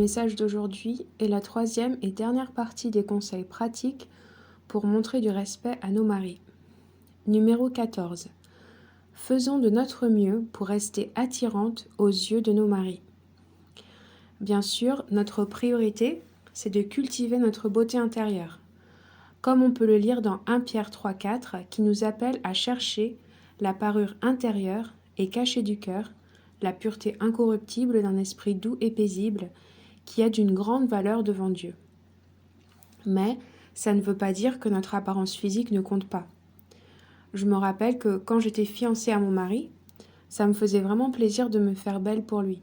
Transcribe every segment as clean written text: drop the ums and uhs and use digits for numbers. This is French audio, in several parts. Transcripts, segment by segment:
message d'aujourd'hui est la troisième et dernière partie des conseils pratiques pour montrer du respect à nos maris. Numéro 14. Faisons de notre mieux pour rester attirantes aux yeux de nos maris. Bien sûr, notre priorité, c'est de cultiver notre beauté intérieure. Comme on peut le lire dans 1 Pierre 3,4 qui nous appelle à chercher la parure intérieure et cachée du cœur, la pureté incorruptible d'un esprit doux et paisible, qui a d'une grande valeur devant Dieu. Mais ça ne veut pas dire que notre apparence physique ne compte pas. Je me rappelle que quand j'étais fiancée à mon mari, ça me faisait vraiment plaisir de me faire belle pour lui.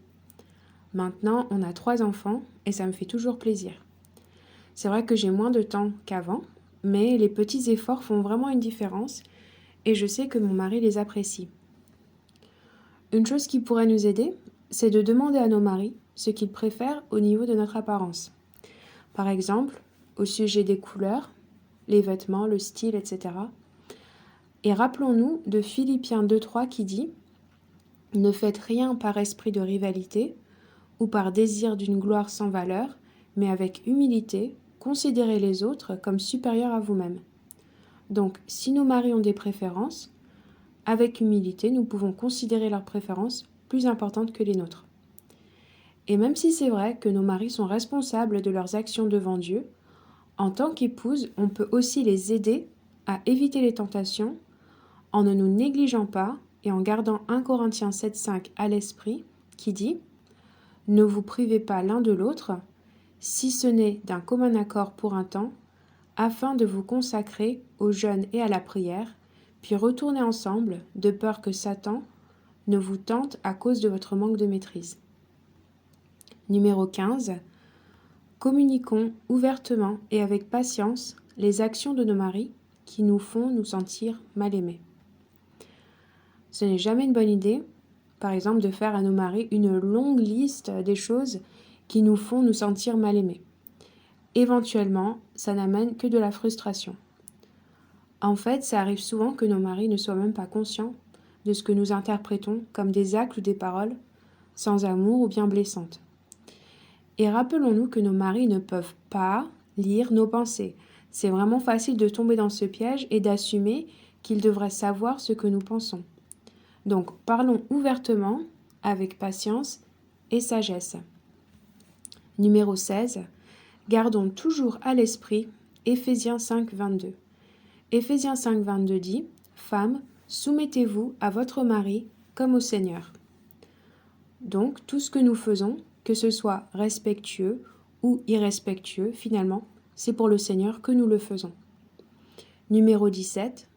Maintenant, on a 3 enfants et ça me fait toujours plaisir. C'est vrai que j'ai moins de temps qu'avant, mais les petits efforts font vraiment une différence et je sais que mon mari les apprécie. Une chose qui pourrait nous aider, c'est de demander à nos maris ce qu'ils préfèrent au niveau de notre apparence. Par exemple, au sujet des couleurs, les vêtements, le style, etc. Et rappelons-nous de Philippiens 2,3 qui dit « Ne faites rien par esprit de rivalité ou par désir d'une gloire sans valeur, mais avec humilité, considérez les autres comme supérieurs à vous-même. » Donc, si nos maris ont des préférences, avec humilité, nous pouvons considérer leurs préférences plus importantes que les nôtres. Et même si c'est vrai que nos maris sont responsables de leurs actions devant Dieu, en tant qu'épouse, on peut aussi les aider à éviter les tentations en ne nous négligeant pas et en gardant 1 Corinthiens 7,5 à l'esprit qui dit « Ne vous privez pas l'un de l'autre, si ce n'est d'un commun accord pour un temps, afin de vous consacrer au jeûne et à la prière, puis retournez ensemble, de peur que Satan ne vous tente à cause de votre manque de maîtrise. » Numéro 15. Communiquons ouvertement et avec patience les actions de nos maris qui nous font nous sentir mal aimés. Ce n'est jamais une bonne idée, par exemple, de faire à nos maris une longue liste des choses qui nous font nous sentir mal aimés. Éventuellement, ça n'amène que de la frustration. En fait, ça arrive souvent que nos maris ne soient même pas conscients de ce que nous interprétons comme des actes ou des paroles sans amour ou bien blessantes. Et rappelons-nous que nos maris ne peuvent pas lire nos pensées. C'est vraiment facile de tomber dans ce piège et d'assumer qu'ils devraient savoir ce que nous pensons. Donc, parlons ouvertement, avec patience et sagesse. Numéro 16. Gardons toujours à l'esprit Éphésiens 5, 22. Éphésiens 5, 22 dit « Femmes, soumettez-vous à votre mari comme au Seigneur. » Donc, tout ce que nous faisons, que ce soit respectueux ou irrespectueux, finalement, c'est pour le Seigneur que nous le faisons. Numéro 17.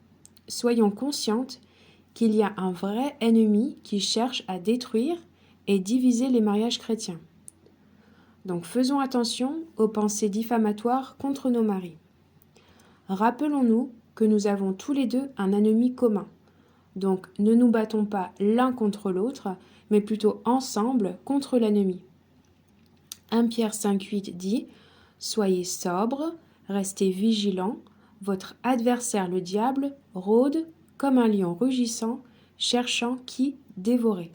Soyons conscientes qu'il y a un vrai ennemi qui cherche à détruire et diviser les mariages chrétiens. Donc, faisons attention aux pensées diffamatoires contre nos maris. Rappelons-nous que nous avons tous les deux un ennemi commun. Donc, ne nous battons pas l'un contre l'autre, mais plutôt ensemble contre l'ennemi. 1 Pierre 5,8 dit « Soyez sobres, restez vigilants, votre adversaire le diable rôde comme un lion rugissant, cherchant qui dévorer. »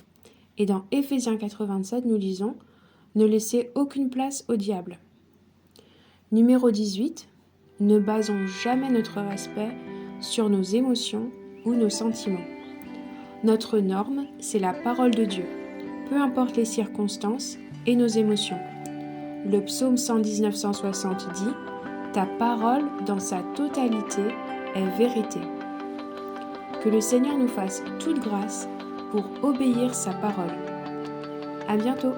Et dans Éphésiens 4,27, nous lisons « Ne laissez aucune place au diable. » Numéro 18. Ne basons jamais notre respect sur nos émotions ou nos sentiments. Notre norme, c'est la parole de Dieu, peu importe les circonstances et nos émotions. Le psaume 119-160 dit « Ta parole dans sa totalité est vérité. » Que le Seigneur nous fasse toute grâce pour obéir sa parole. À bientôt!